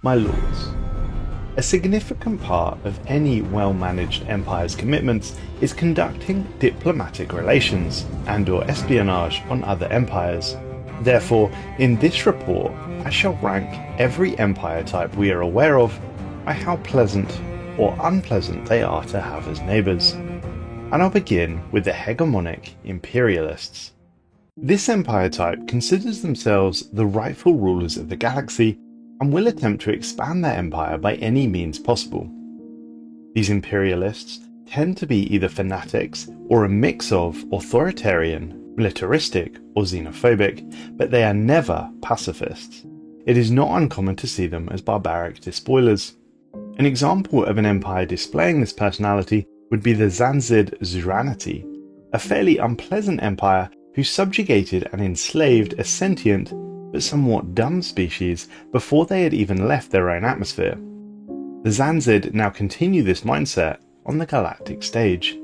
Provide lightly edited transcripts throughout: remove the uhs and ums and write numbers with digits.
My lords, a significant part of any well-managed empire's commitments is conducting diplomatic relations and/or espionage on other empires. Therefore, in this report, I shall rank every empire type we are aware of by how pleasant or unpleasant they are to have as neighbours. And I'll begin with the hegemonic imperialists. This empire type considers themselves the rightful rulers of the galaxy and will attempt to expand their empire by any means possible. These imperialists tend to be either fanatics or a mix of authoritarian, militaristic, or xenophobic, but they are never pacifists. It is not uncommon to see them as barbaric despoilers. An example of an empire displaying this personality would be the Zanzid Zuranity, a fairly unpleasant empire who subjugated and enslaved a sentient but somewhat dumb species before they had even left their own atmosphere. The Zanzid now continue this mindset on the galactic stage.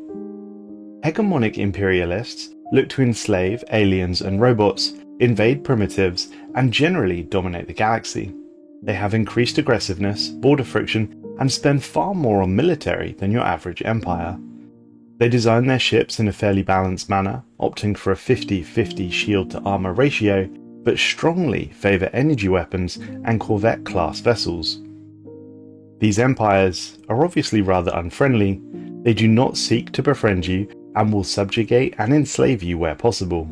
Hegemonic imperialists look to enslave aliens and robots, invade primitives, and generally dominate the galaxy. They have increased aggressiveness, border friction, and spend far more on military than your average empire. They design their ships in a fairly balanced manner, opting for a 50-50 shield to armor ratio, but strongly favour energy weapons and corvette-class vessels. These empires are obviously rather unfriendly. They do not seek to befriend you and will subjugate and enslave you where possible.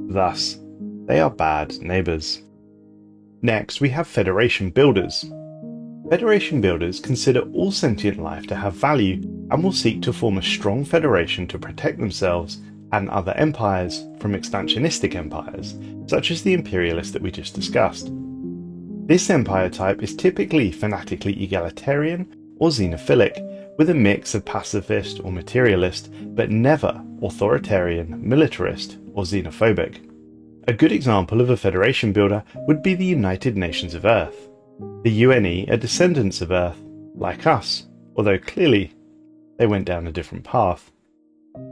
Thus, they are bad neighbours. Next, we have Federation builders. Federation builders consider all sentient life to have value and will seek to form a strong federation to protect themselves and other empires from expansionistic empires, such as the imperialist that we just discussed. This empire type is typically fanatically egalitarian or xenophilic, with a mix of pacifist or materialist, but never authoritarian, militarist, or xenophobic. A good example of a federation builder would be the United Nations of Earth. The UNE are descendants of Earth, like us, although clearly they went down a different path.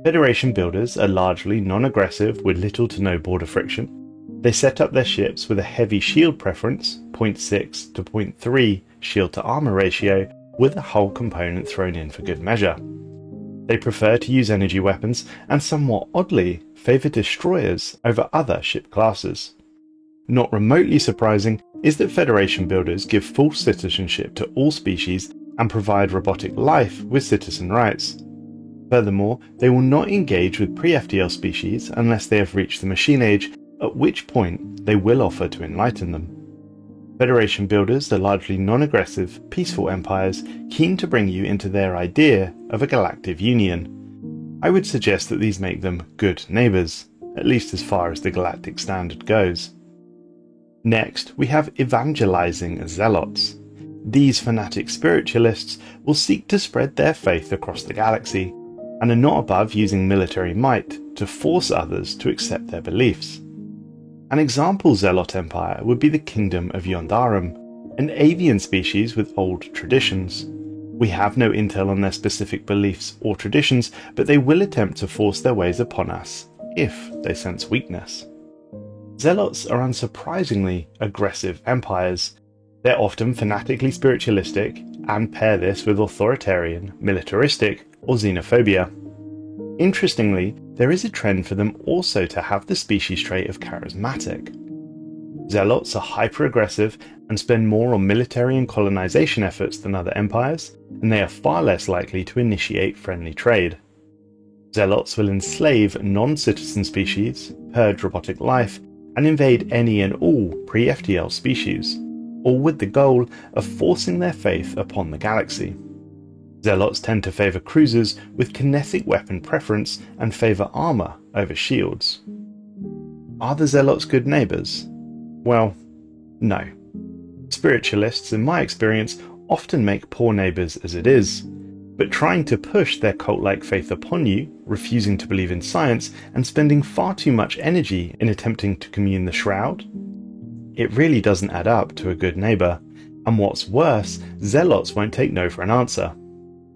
Federation builders are largely non-aggressive with little to no border friction. They set up their ships with a heavy shield preference, 0.6 to 0.3 shield to armor ratio, with a hull component thrown in for good measure. They prefer to use energy weapons and somewhat oddly favour destroyers over other ship classes. Not remotely surprising is that Federation builders give full citizenship to all species and provide robotic life with citizen rights. Furthermore, they will not engage with pre-FTL species unless they have reached the machine age, at which point they will offer to enlighten them. Federation builders are largely non-aggressive, peaceful empires keen to bring you into their idea of a galactic union. I would suggest that these make them good neighbours, at least as far as the galactic standard goes. Next, we have evangelizing zealots. These fanatic spiritualists will seek to spread their faith across the galaxy, and are not above using military might to force others to accept their beliefs. An example zealot empire would be the Kingdom of Yondarum, an avian species with old traditions. We have no intel on their specific beliefs or traditions, but they will attempt to force their ways upon us if they sense weakness. Zealots are unsurprisingly aggressive empires. They're often fanatically spiritualistic and pair this with authoritarian, militaristic, or xenophobia. Interestingly, there is a trend for them also to have the species trait of charismatic. Zealots are hyper-aggressive and spend more on military and colonization efforts than other empires, and they are far less likely to initiate friendly trade. Zealots will enslave non-citizen species, purge robotic life, and invade any and all pre-FTL species, all with the goal of forcing their faith upon the galaxy. Zealots tend to favour cruisers with kinetic weapon preference and favour armour over shields. Are the Zealots good neighbours? Well, no. Spiritualists, in my experience, often make poor neighbours as it is, but trying to push their cult-like faith upon you, refusing to believe in science, and spending far too much energy in attempting to commune the shroud? It really doesn't add up to a good neighbour, and what's worse, Zealots won't take no for an answer.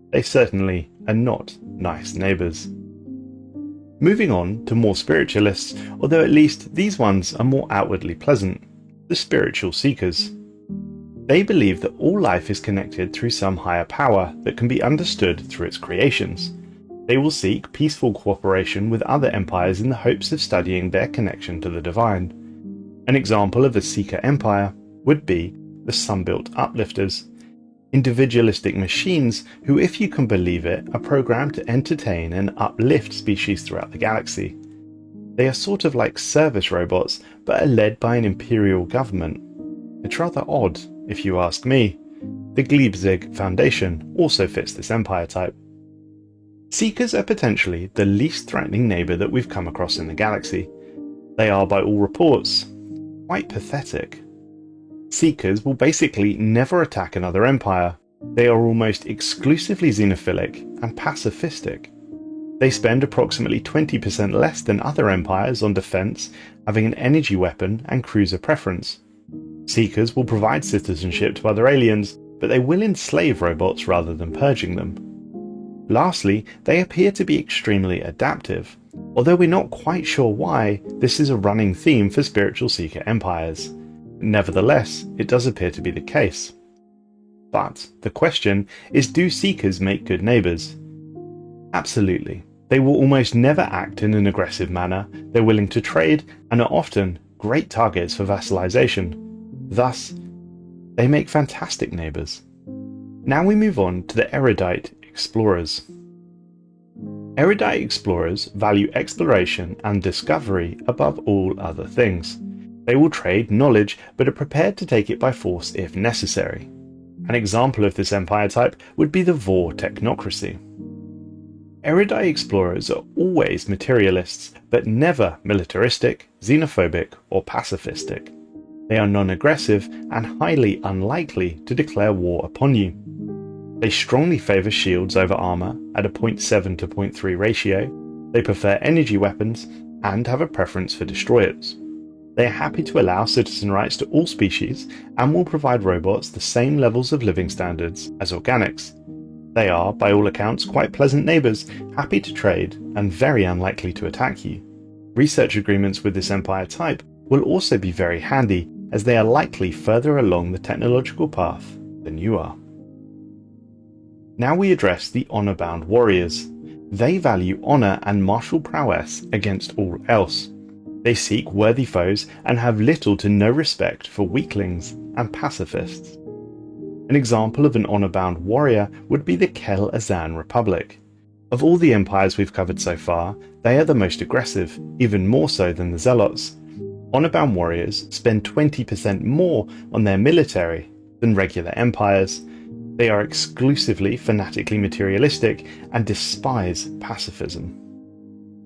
They certainly are not nice neighbours. Moving on to more spiritualists, although at least these ones are more outwardly pleasant, the spiritual seekers. They believe that all life is connected through some higher power that can be understood through its creations. They will seek peaceful cooperation with other empires in the hopes of studying their connection to the divine. An example of a Seeker empire would be the Sunbuilt Uplifters, individualistic machines who, if you can believe it, are programmed to entertain and uplift species throughout the galaxy. They are sort of like service robots, but are led by an imperial government. It's rather odd, if you ask me. The Glebzig Foundation also fits this empire type. Seekers are potentially the least threatening neighbour that we've come across in the galaxy. They are, by all reports, quite pathetic. Seekers will basically never attack another empire. They are almost exclusively xenophilic and pacifistic. They spend approximately 20% less than other empires on defense, having an energy weapon and cruiser preference. Seekers will provide citizenship to other aliens, but they will enslave robots rather than purging them. Lastly, they appear to be extremely adaptive, although we're not quite sure why. This is a running theme for spiritual Seeker empires. Nevertheless, it does appear to be the case. But the question is, do Seekers make good neighbours? Absolutely. They will almost never act in an aggressive manner, they're willing to trade, and are often great targets for vassalization. Thus, they make fantastic neighbours. Now we move on to the erudite explorers. Erudite explorers value exploration and discovery above all other things. They will trade knowledge, but are prepared to take it by force if necessary. An example of this empire type would be the Vore technocracy. Erudite explorers are always materialists, but never militaristic, xenophobic, or pacifistic. They are non-aggressive and highly unlikely to declare war upon you. They strongly favour shields over armour at a 0.7 to 0.3 ratio. They prefer energy weapons and have a preference for destroyers. They are happy to allow citizen rights to all species and will provide robots the same levels of living standards as organics. They are, by all accounts, quite pleasant neighbours, happy to trade and very unlikely to attack you. Research agreements with this empire type will also be very handy, as they are likely further along the technological path than you are. Now we address the honour-bound warriors. They value honour and martial prowess against all else. They seek worthy foes and have little to no respect for weaklings and pacifists. An example of an honour-bound warrior would be the Kel Azan Republic. Of all the empires we've covered so far, they are the most aggressive, even more so than the Zealots. Honour-bound warriors spend 20% more on their military than regular empires. They are exclusively fanatically materialistic and despise pacifism.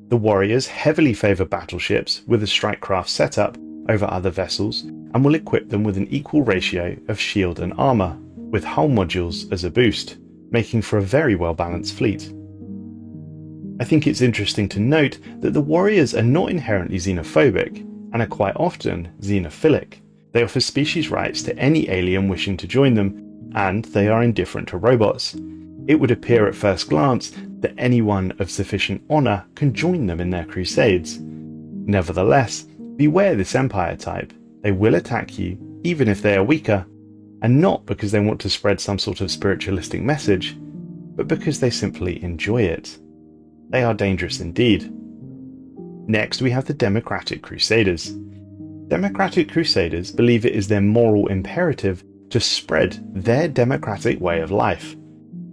The warriors heavily favour battleships with a strikecraft setup over other vessels and will equip them with an equal ratio of shield and armour, with hull modules as a boost, making for a very well balanced fleet. I think it's interesting to note that the warriors are not inherently xenophobic and are quite often xenophilic. They offer species rights to any alien wishing to join them, and they are indifferent to robots. It would appear at first glance that anyone of sufficient honour can join them in their crusades. Nevertheless, beware this empire type. They will attack you, even if they are weaker, and not because they want to spread some sort of spiritualistic message, but because they simply enjoy it. They are dangerous indeed. Next, we have the Democratic Crusaders. Democratic Crusaders believe it is their moral imperative to spread their democratic way of life.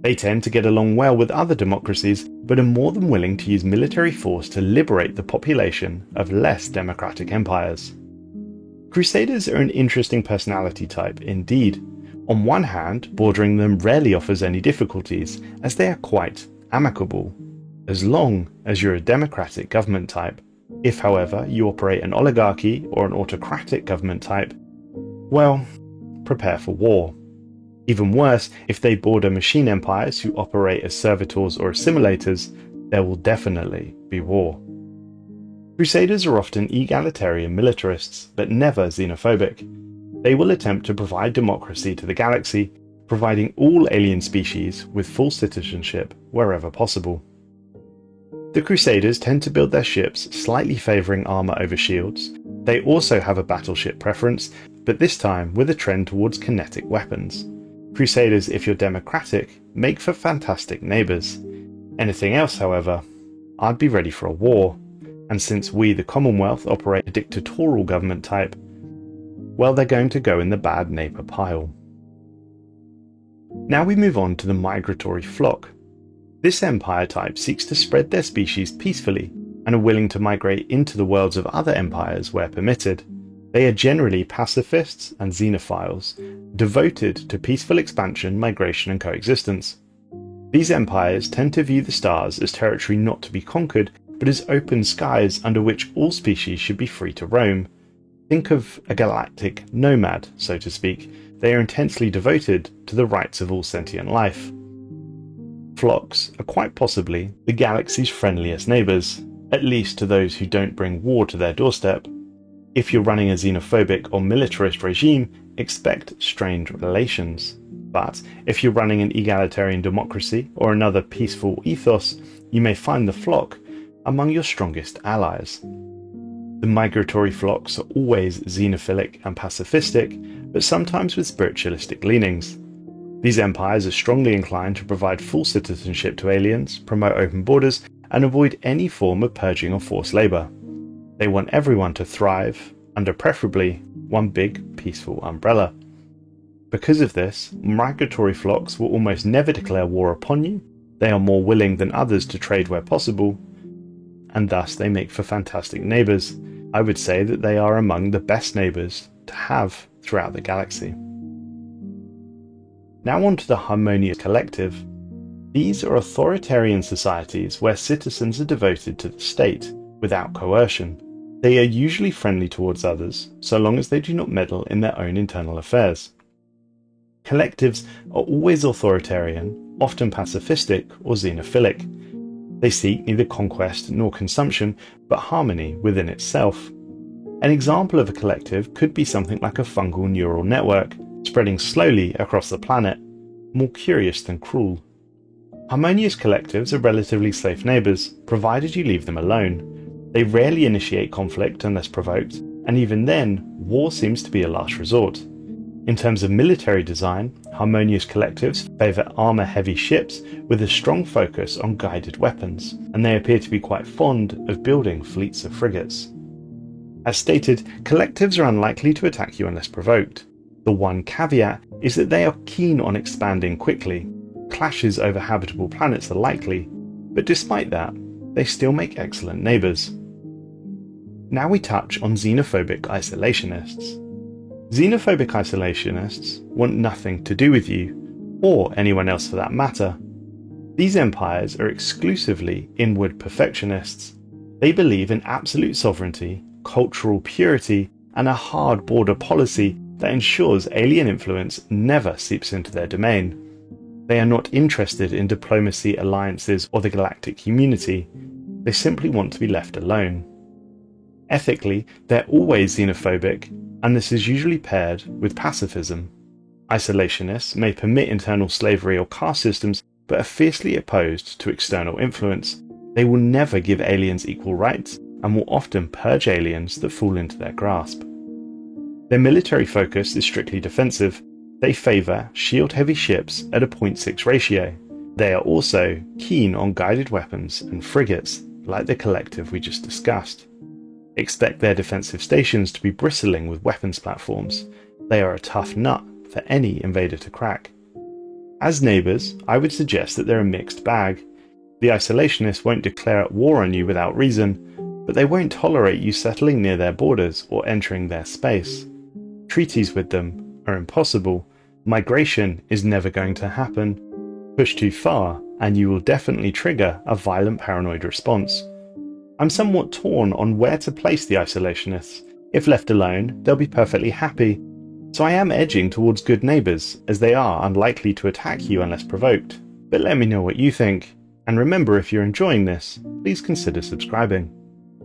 They tend to get along well with other democracies, but are more than willing to use military force to liberate the population of less democratic empires. Crusaders are an interesting personality type indeed. On one hand, bordering them rarely offers any difficulties, as they are quite amicable, as long as you're a democratic government type. If, however, you operate an oligarchy or an autocratic government type, well, prepare for war. Even worse, if they border machine empires who operate as servitors or assimilators, there will definitely be war. Crusaders are often egalitarian militarists, but never xenophobic. They will attempt to provide democracy to the galaxy, providing all alien species with full citizenship wherever possible. The Crusaders tend to build their ships slightly favouring armour over shields. They also have a battleship preference, but this time with a trend towards kinetic weapons. Crusaders, if you're democratic, make for fantastic neighbours. Anything else, however, I'd be ready for a war, and since we, the Commonwealth, operate a dictatorial government type, well, they're going to go in the bad neighbour pile. Now we move on to the migratory flock. This empire type seeks to spread their species peacefully and are willing to migrate into the worlds of other empires where permitted. They are generally pacifists and xenophiles, devoted to peaceful expansion, migration and coexistence. These empires tend to view the stars as territory not to be conquered, but as open skies under which all species should be free to roam. Think of a galactic nomad, so to speak. They are intensely devoted to the rights of all sentient life. Flocks are quite possibly the galaxy's friendliest neighbours, at least to those who don't bring war to their doorstep. If you're running a xenophobic or militarist regime, expect strained relations. But if you're running an egalitarian democracy or another peaceful ethos, you may find the flock among your strongest allies. The migratory flocks are always xenophilic and pacifistic, but sometimes with spiritualistic leanings. These empires are strongly inclined to provide full citizenship to aliens, promote open borders, and avoid any form of purging or forced labour. They want everyone to thrive under preferably one big, peaceful umbrella. Because of this, migratory flocks will almost never declare war upon you, they are more willing than others to trade where possible, and thus they make for fantastic neighbours. I would say that they are among the best neighbours to have throughout the galaxy. Now on to the Harmonious Collective. These are authoritarian societies where citizens are devoted to the state, without coercion. They are usually friendly towards others, so long as they do not meddle in their own internal affairs. Collectives are always authoritarian, often pacifistic or xenophilic. They seek neither conquest nor consumption, but harmony within itself. An example of a collective could be something like a fungal neural network, spreading slowly across the planet, more curious than cruel. Harmonious collectives are relatively safe neighbours, provided you leave them alone. They rarely initiate conflict unless provoked, and even then, war seems to be a last resort. In terms of military design, harmonious collectives favour armour-heavy ships with a strong focus on guided weapons, and they appear to be quite fond of building fleets of frigates. As stated, collectives are unlikely to attack you unless provoked. The one caveat is that they are keen on expanding quickly. Clashes over habitable planets are likely, but despite that, they still make excellent neighbours. Now we touch on xenophobic isolationists. Xenophobic isolationists want nothing to do with you, or anyone else for that matter. These empires are exclusively inward perfectionists. They believe in absolute sovereignty, cultural purity, and a hard border policy that ensures alien influence never seeps into their domain. They are not interested in diplomacy, alliances, or the galactic community. They simply want to be left alone. Ethically, they're always xenophobic, and this is usually paired with pacifism. Isolationists may permit internal slavery or caste systems, but are fiercely opposed to external influence. They will never give aliens equal rights, and will often purge aliens that fall into their grasp. Their military focus is strictly defensive. They favour shield-heavy ships at a 0.6 ratio. They are also keen on guided weapons and frigates, like the collective we just discussed. Expect their defensive stations to be bristling with weapons platforms. They are a tough nut for any invader to crack. As neighbours, I would suggest that they're a mixed bag. The isolationists won't declare war on you without reason, but they won't tolerate you settling near their borders or entering their space. Treaties with them are impossible. Migration is never going to happen. Push too far, and you will definitely trigger a violent paranoid response. I'm somewhat torn on where to place the isolationists. If left alone, they'll be perfectly happy. So I am edging towards good neighbours, as they are unlikely to attack you unless provoked. But let me know what you think. And remember, if you're enjoying this, please consider subscribing.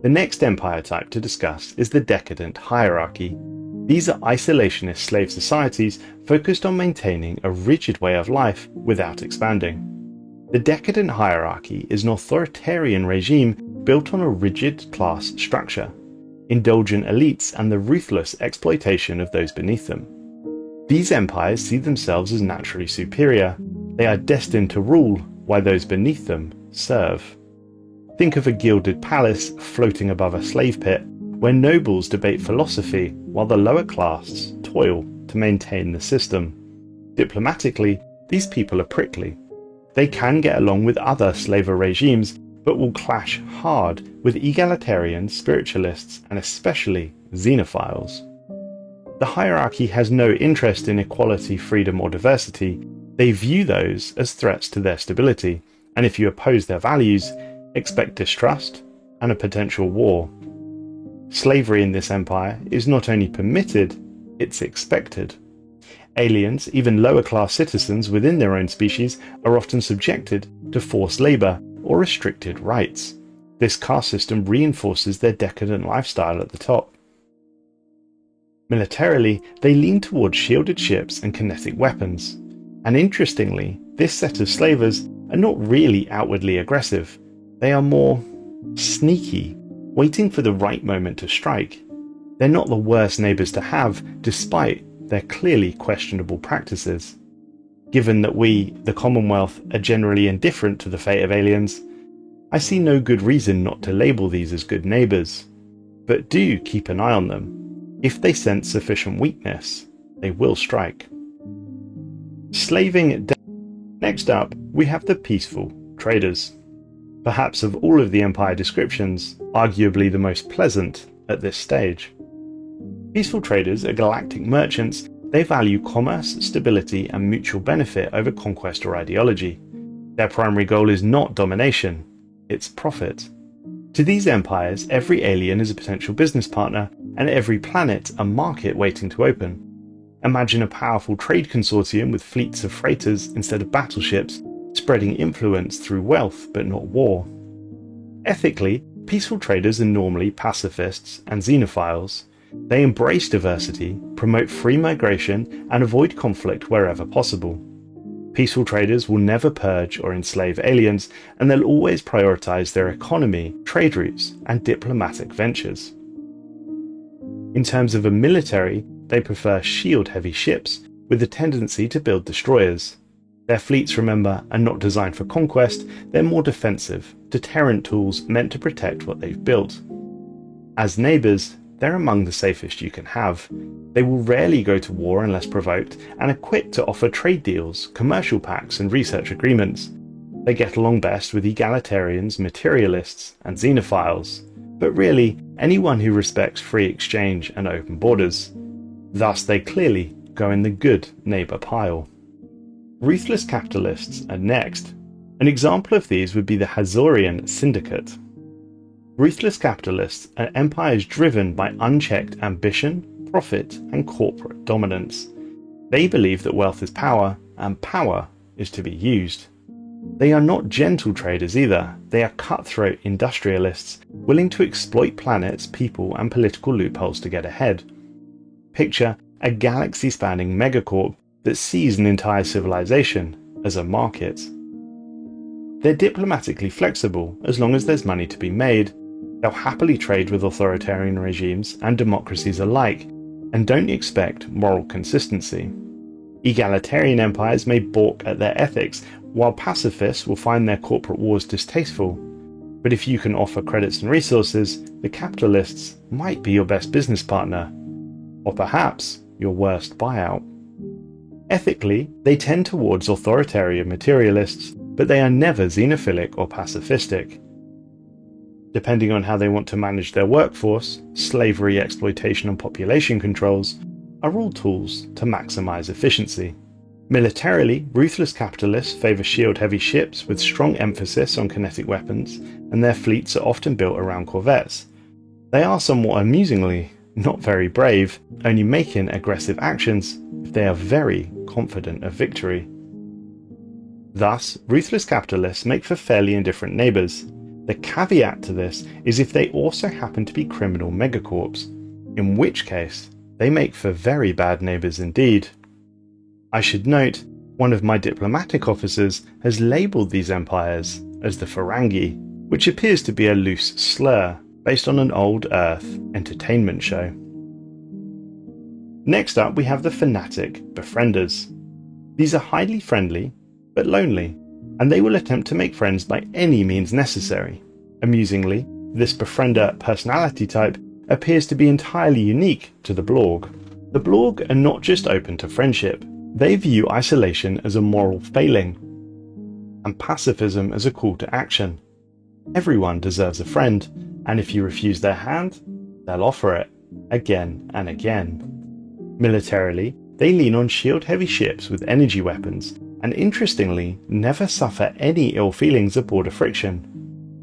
The next empire type to discuss is the Decadent Hierarchy. These are isolationist slave societies focused on maintaining a rigid way of life without expanding. The Decadent Hierarchy is an authoritarian regime built on a rigid class structure. indulgent elites and the ruthless exploitation of those beneath them. These empires see themselves as naturally superior. They are destined to rule while those beneath them serve. Think of a gilded palace floating above a slave pit, where nobles debate philosophy while the lower class toil to maintain the system. Diplomatically, these people are prickly. They can get along with other slaver regimes, but will clash hard with egalitarian spiritualists and especially xenophiles. The hierarchy has no interest in equality, freedom, or diversity. They view those as threats to their stability, and if you oppose their values, expect distrust and a potential war. Slavery in this empire is not only permitted, it's expected. Aliens, even lower-class citizens within their own species, are often subjected to forced labour or restricted rights. This caste system reinforces their decadent lifestyle at the top. Militarily, they lean towards shielded ships and kinetic weapons. And interestingly, this set of slavers are not really outwardly aggressive. They are more sneaky, waiting for the right moment to strike. They're not the worst neighbours to have, despite their clearly questionable practices. Given that we, the Commonwealth, are generally indifferent to the fate of aliens, I see no good reason not to label these as good neighbours. But do keep an eye on them. If they sense sufficient weakness, they will strike. Slaving. Next up, we have the peaceful traders. Perhaps of all of the empire descriptions, arguably the most pleasant at this stage. Peaceful traders are galactic merchants. They value commerce, stability, and mutual benefit over conquest or ideology. Their primary goal is not domination, it's profit. To these empires, every alien is a potential business partner, and every planet a market waiting to open. Imagine a powerful trade consortium with fleets of freighters instead of battleships, spreading influence through wealth but not war. Ethically, peaceful traders are normally pacifists and xenophiles. They embrace diversity, promote free migration, and avoid conflict wherever possible. Peaceful traders will never purge or enslave aliens, and they'll always prioritize their economy, trade routes, and diplomatic ventures. In terms of a military, they prefer shield-heavy ships with a tendency to build destroyers. Their fleets, remember, are not designed for conquest, they're more defensive, deterrent tools meant to protect what they've built. As neighbours, they're among the safest you can have. They will rarely go to war unless provoked, and are quick to offer trade deals, commercial pacts, and research agreements. They get along best with egalitarians, materialists, and xenophiles, but really anyone who respects free exchange and open borders. Thus they clearly go in the good neighbour pile. Ruthless capitalists are next. An example of these would be the Hazorian Syndicate. Ruthless capitalists are empires driven by unchecked ambition, profit, and corporate dominance. They believe that wealth is power, and power is to be used. They are not gentle traders either. They are cutthroat industrialists, willing to exploit planets, people, and political loopholes to get ahead. Picture a galaxy-spanning megacorp that sees an entire civilization as a market. They're diplomatically flexible as long as there's money to be made. They'll happily trade with authoritarian regimes and democracies alike, and don't expect moral consistency. Egalitarian empires may balk at their ethics, while pacifists will find their corporate wars distasteful. But if you can offer credits and resources, the capitalists might be your best business partner, or perhaps your worst buyout. Ethically, they tend towards authoritarian materialists, but they are never xenophilic or pacifistic. Depending on how they want to manage their workforce, slavery, exploitation, and population controls are all tools to maximize efficiency. Militarily, ruthless capitalists favor shield-heavy ships with strong emphasis on kinetic weapons, and their fleets are often built around corvettes. They are somewhat amusingly not very brave, only making aggressive actions if they are very confident of victory. Thus, ruthless capitalists make for fairly indifferent neighbours. The caveat to this is if they also happen to be criminal megacorps, in which case they make for very bad neighbours indeed. I should note, one of my diplomatic officers has labelled these empires as the Ferengi, which appears to be a loose slur. based on an old Earth entertainment show. Next up, we have the fanatic befrienders. These are highly friendly, but lonely, and they will attempt to make friends by any means necessary. Amusingly, this befriender personality type appears to be entirely unique to the Blorg. The Blorg are not just open to friendship, they view isolation as a moral failing, and pacifism as a call to action. Everyone deserves a friend, and if you refuse their hand, they'll offer it, again and again. Militarily, they lean on shield-heavy ships with energy weapons, and interestingly, never suffer any ill feelings of border friction.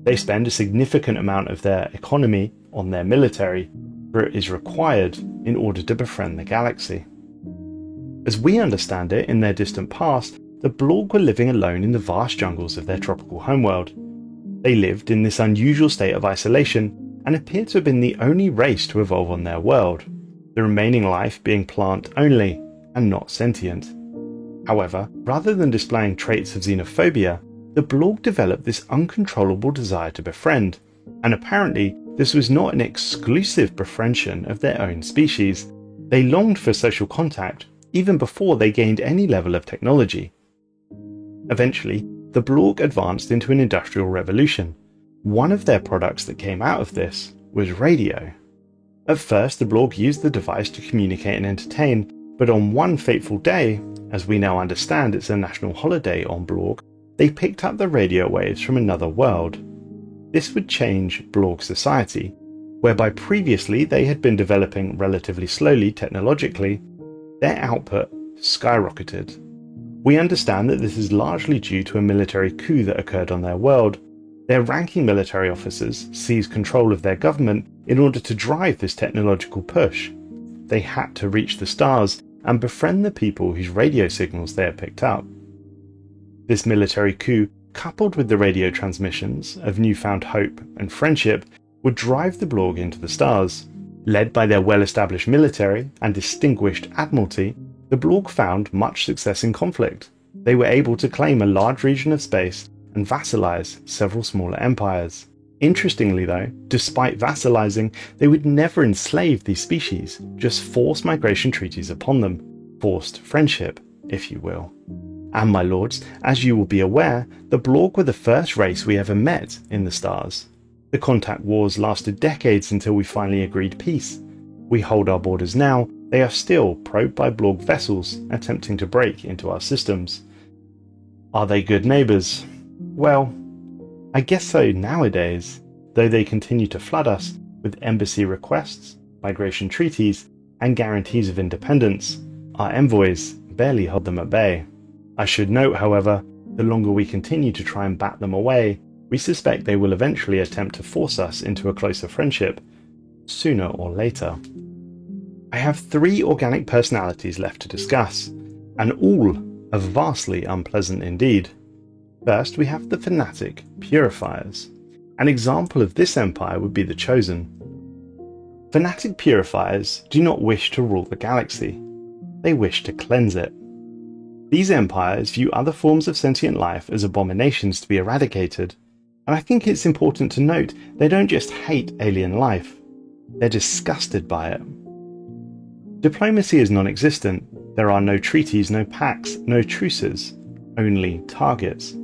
They spend a significant amount of their economy on their military, for it is required in order to befriend the galaxy. As we understand it, in their distant past, the Blorg were living alone in the vast jungles of their tropical homeworld. They lived in this unusual state of isolation and appear to have been the only race to evolve on their world, the remaining life being plant only and not sentient. However, rather than displaying traits of xenophobia, the Blorg developed this uncontrollable desire to befriend, and apparently this was not an exclusive befriendship of their own species. They longed for social contact even before they gained any level of technology. Eventually, the Blorg advanced into an industrial revolution. One of their products that came out of this was radio. At first, the Blorg used the device to communicate and entertain, but on one fateful day, as we now understand it's a national holiday on Blorg, they picked up the radio waves from another world. This would change Blorg society, whereby previously they had been developing relatively slowly technologically. Their output skyrocketed. We understand that this is largely due to a military coup that occurred on their world. Their ranking military officers seized control of their government in order to drive this technological push. They had to reach the stars and befriend the people whose radio signals they had picked up. This military coup, coupled with the radio transmissions of newfound hope and friendship, would drive the Blorg into the stars. Led by their well-established military and distinguished admiralty, the Blorg found much success in conflict. They were able to claim a large region of space and vassalize several smaller empires. Interestingly though, despite vassalizing, they would never enslave these species, just force migration treaties upon them, forced friendship, if you will. And my lords, as you will be aware, the Blorg were the first race we ever met in the stars. The contact wars lasted decades until we finally agreed peace. We hold our borders now, they are still probed by Blorg vessels attempting to break into our systems. Are they good neighbours? Well, I guess so nowadays, though they continue to flood us with embassy requests, migration treaties, and guarantees of independence. Our envoys barely hold them at bay. I should note, however, the longer we continue to try and bat them away, we suspect they will eventually attempt to force us into a closer friendship, sooner or later. I have 3 organic personalities left to discuss, and all are vastly unpleasant indeed. First, we have the fanatic purifiers. An example of this empire would be the Chosen. Fanatic purifiers do not wish to rule the galaxy. They wish to cleanse it. These empires view other forms of sentient life as abominations to be eradicated, and I think it's important to note they don't just hate alien life, they're disgusted by it. Diplomacy is non-existent. There are no treaties, no pacts, no truces, only targets.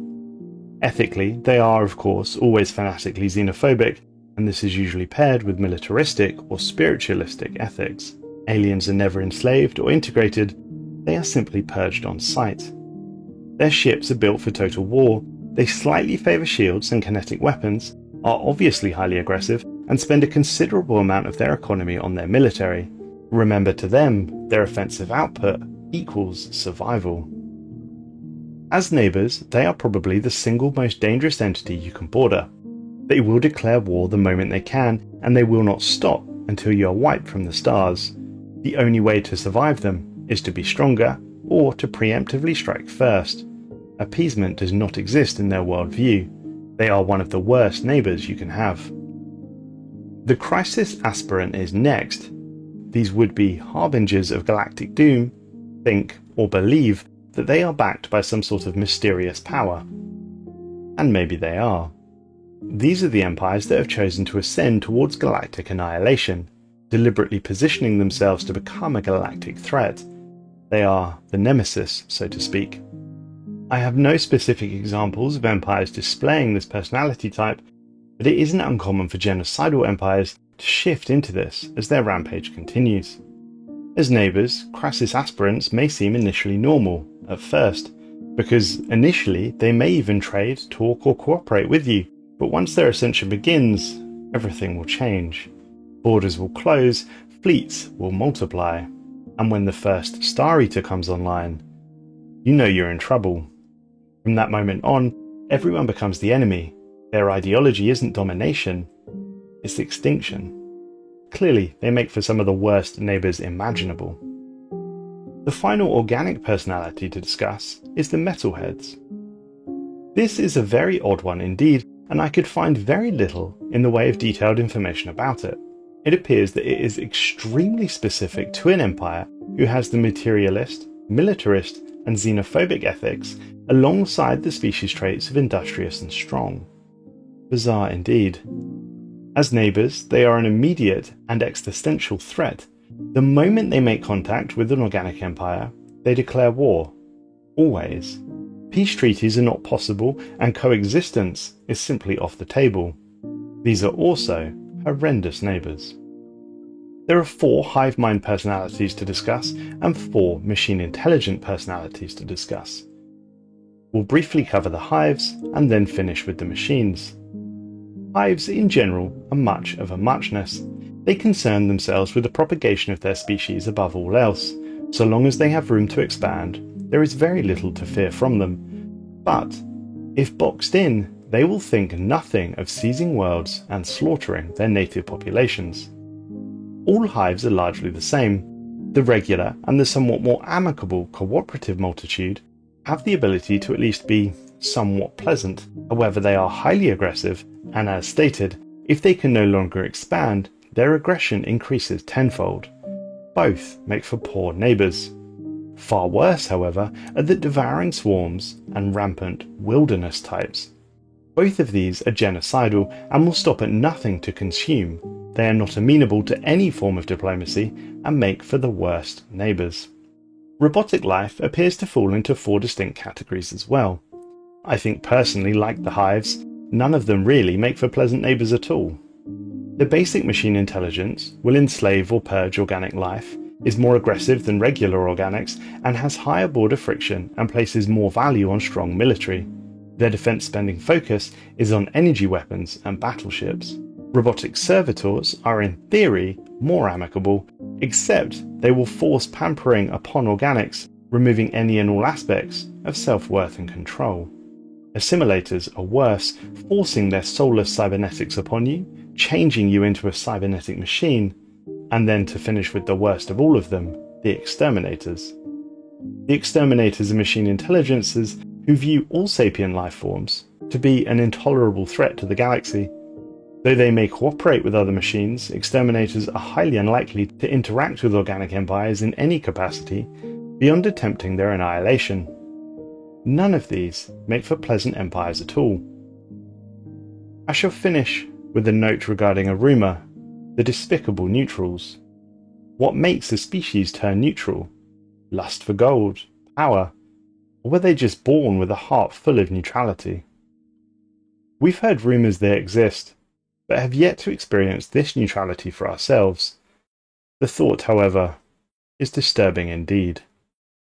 Ethically, they are, of course, always fanatically xenophobic, and this is usually paired with militaristic or spiritualistic ethics. Aliens are never enslaved or integrated, they are simply purged on sight. Their ships are built for total war, they slightly favour shields and kinetic weapons, are obviously highly aggressive, and spend a considerable amount of their economy on their military. Remember, to them, their offensive output equals survival. As neighbours, they are probably the single most dangerous entity you can border. They will declare war the moment they can, and they will not stop until you are wiped from the stars. The only way to survive them is to be stronger, or to preemptively strike first. Appeasement does not exist in their worldview. They are one of the worst neighbours you can have. The Crisis Aspirant is next. These would-be harbingers of galactic doom think or believe that they are backed by some sort of mysterious power. And maybe they are. These are the empires that have chosen to ascend towards galactic annihilation, deliberately positioning themselves to become a galactic threat. They are the nemesis, so to speak. I have no specific examples of empires displaying this personality type, but it isn't uncommon for genocidal empires to shift into this as their rampage continues. As neighbours, Crassus aspirants may seem initially normal at first, because initially they may even trade, talk or cooperate with you, but once their ascension begins, everything will change. Borders will close, fleets will multiply, and when the first Star Eater comes online, you know you're in trouble. From that moment on, everyone becomes the enemy. Their ideology isn't domination, it's extinction. Clearly, they make for some of the worst neighbours imaginable. The final organic personality to discuss is the Metalheads. This is a very odd one indeed, and I could find very little in the way of detailed information about it. It appears that it is extremely specific to an empire who has the materialist, militarist, and xenophobic ethics alongside the species traits of industrious and strong. Bizarre indeed. As neighbours, they are an immediate and existential threat. The moment they make contact with an organic empire, they declare war. Always. Peace treaties are not possible, and coexistence is simply off the table. These are also horrendous neighbours. There are 4 hive mind personalities to discuss and 4 machine intelligent personalities to discuss. We'll briefly cover the hives and then finish with the machines. Hives in general are much of a muchness. They concern themselves with the propagation of their species above all else. So long as they have room to expand, there is very little to fear from them. But if boxed in, they will think nothing of seizing worlds and slaughtering their native populations. All hives are largely the same. The regular and the somewhat more amicable cooperative multitude have the ability to at least be somewhat pleasant. However, they are highly aggressive, and as stated, if they can no longer expand, their aggression increases tenfold. Both make for poor neighbours. Far worse, however, are the devouring swarms and rampant wilderness types. Both of these are genocidal and will stop at nothing to consume. They are not amenable to any form of diplomacy and make for the worst neighbours. Robotic life appears to fall into 4 distinct categories as well. I think personally, like the hives, none of them really make for pleasant neighbours at all. The basic machine intelligence will enslave or purge organic life, is more aggressive than regular organics, and has higher border friction and places more value on strong military. Their defense spending focus is on energy weapons and battleships. Robotic servitors are in theory more amicable, except they will force pampering upon organics, removing any and all aspects of self-worth and control. Assimilators are worse, forcing their soulless cybernetics upon you, changing you into a cybernetic machine, and then to finish with the worst of all of them, the exterminators. The exterminators are machine intelligences who view all sapient life forms to be an intolerable threat to the galaxy. Though they may cooperate with other machines, exterminators are highly unlikely to interact with organic empires in any capacity beyond attempting their annihilation. None of these make for pleasant empires at all. I shall finish with a note regarding a rumour: the despicable neutrals. What makes a species turn neutral? Lust for gold? Power? Or were they just born with a heart full of neutrality? We've heard rumours they exist, but have yet to experience this neutrality for ourselves. The thought, however, is disturbing indeed.